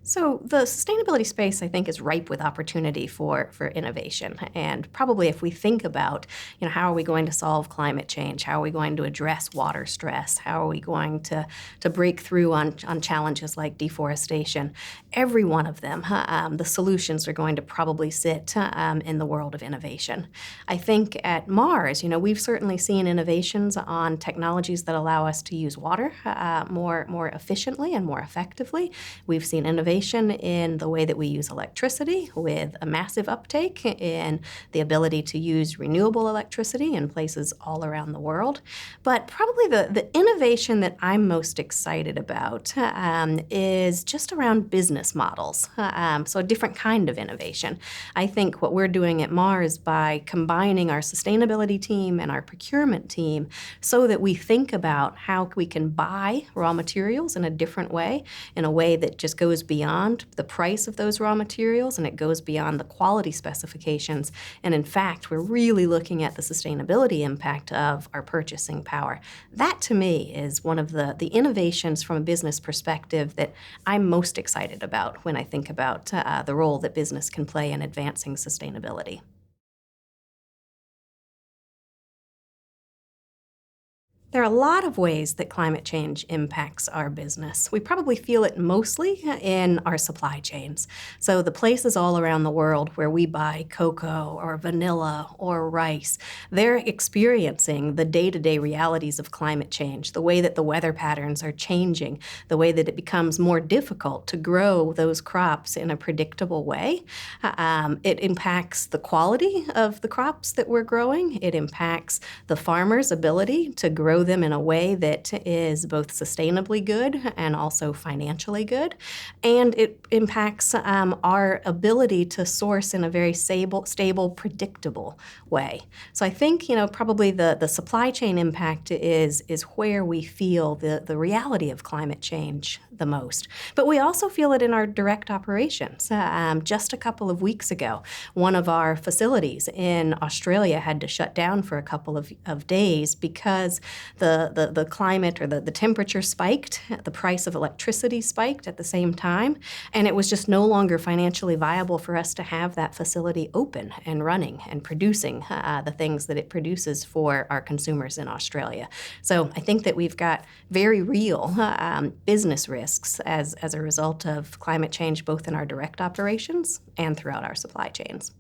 So the sustainability space, I think, is ripe with opportunity for innovation. And probably if we think about, how are we going to solve climate change? How are we going to address water stress? How are we going to break through on challenges like deforestation? Every one of them, the solutions are going to probably sit in the world of innovation. I think at Mars, we've certainly seen innovations on technologies that allow us to use water more efficiently and more effectively. We've seen innovation in the way that we use electricity, with a massive uptake in the ability to use renewable electricity in places all around the world. But probably the innovation that I'm most excited about is just around business models. So a different kind of innovation. I think what we're doing at Mars by combining our sustainability team and our procurement team so that we think about how we can buy raw materials in a different way, in a way that just goes beyond the price of those raw materials and it goes beyond the quality specifications. And in fact, we're really looking at the sustainability impact of our purchasing power. That to me is one of the innovations from a business perspective that I'm most excited about when I think about the role that business can play in advancing sustainability. There are a lot of ways that climate change impacts our business. We probably feel it mostly in our supply chains. So the places all around the world where we buy cocoa or vanilla or rice, they're experiencing the day-to-day realities of climate change, the way that the weather patterns are changing, the way that it becomes more difficult to grow those crops in a predictable way. It impacts the quality of the crops that we're growing. It impacts the farmer's ability to grow them in a way that is both sustainably good and also financially good. And it impacts our ability to source in a very stable, predictable way. So I think, probably the supply chain impact is where we feel the reality of climate change the most. But we also feel it in our direct operations. Just a couple of weeks ago, one of our facilities in Australia had to shut down for a couple of days because the climate or the temperature spiked, the price of electricity spiked at the same time, and it was just no longer financially viable for us to have that facility open and running and producing the things that it produces for our consumers in Australia. So I think that we've got very real business risks as a result of climate change, both in our direct operations and throughout our supply chains.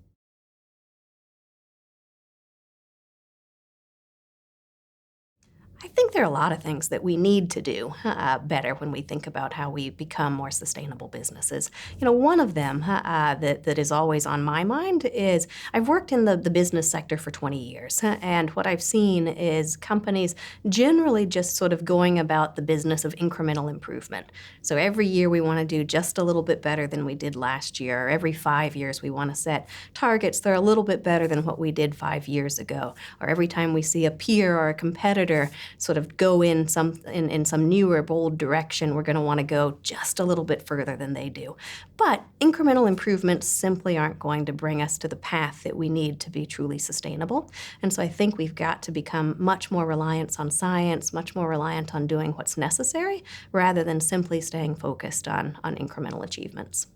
I think there are a lot of things that we need to do better when we think about how we become more sustainable businesses. One of them that is always on my mind is I've worked in the business sector for 20 years, and what I've seen is companies generally just sort of going about the business of incremental improvement. So every year we want to do just a little bit better than we did last year, or every 5 years we want to set targets that are a little bit better than what we did 5 years ago, or every time we see a peer or a competitor sort of go in some new or bold direction, we're going to want to go just a little bit further than they do. But incremental improvements simply aren't going to bring us to the path that we need to be truly sustainable. And so I think we've got to become much more reliant on science, much more reliant on doing what's necessary, rather than simply staying focused on incremental achievements.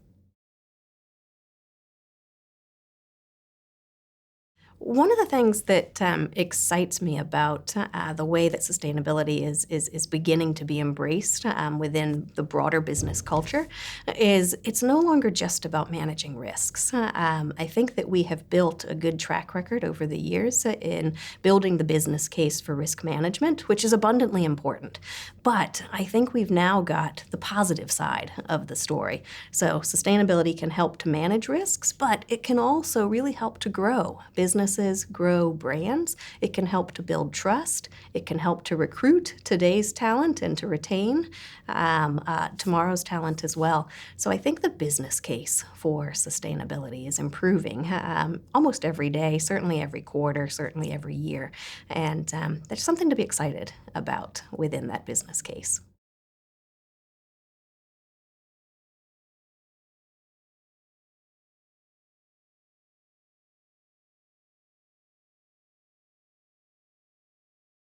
One of the things that excites me about the way that sustainability is beginning to be embraced within the broader business culture is it's no longer just about managing risks. I think that we have built a good track record over the years in building the business case for risk management, which is abundantly important. But I think we've now got the positive side of the story. So sustainability can help to manage risks, but it can also really help to grow businesses, grow brands. It can help to build trust. It can help to recruit today's talent and to retain tomorrow's talent as well. So I think the business case for sustainability is improving almost every day, certainly every quarter, certainly every year. And there's something to be excited about within that business case.